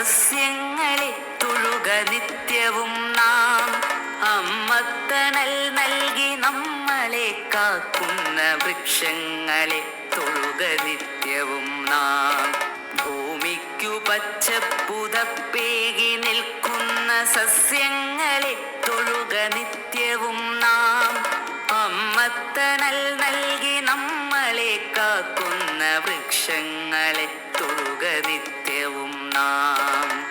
സസ്യങ്ങളെ തൊഴുക നിത്യവും നാം. അമ്മത്തണൽ നൽകി നമ്മളെ കാക്കുന്ന വൃക്ഷങ്ങളെ തൊഴുക നിത്യവും നാം. ഭൂമിക്കു പച്ചപ്പുതപ്പേകി നിൽക്കുന്ന സസ്യങ്ങളെ തൊഴുക നിത്യവും നാം. അമ്മത്തണൽ നൽകി നമ്മളെ കാക്കുന്ന വൃക്ഷങ്ങളെ തൊഴുക നിത്യവും നാം.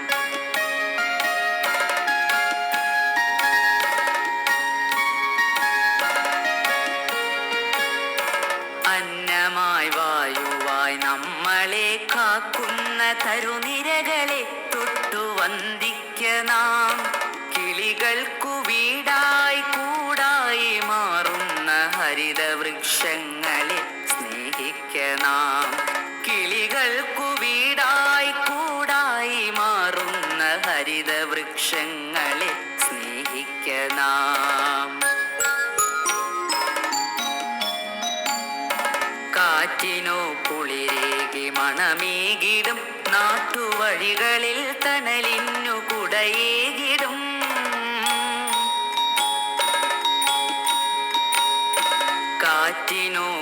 അന്നമായി വായുവായി നമ്മളെ കാക്കുന്ന തരുനിരകളെ തൊട്ടു വന്ദിക്ക നാം. കിളികൾക്കു വീടായി കൂടായി മാറുന്ന ഹരിതവൃക്ഷങ്ങളെ സ്നേഹിക്ക നാം. കിളികൾക്കു വീടായി കൂടായി മാറുന്ന ഹരിതവൃക്ഷങ്ങളെ സ്നേഹിക്ക നാം. കാറ്റിനോ കുളിരേകി മണമേകിടും നാട്ടുവഴികളിൽ തണലിന്നു കുടയേകിടും. കാറ്റിനോ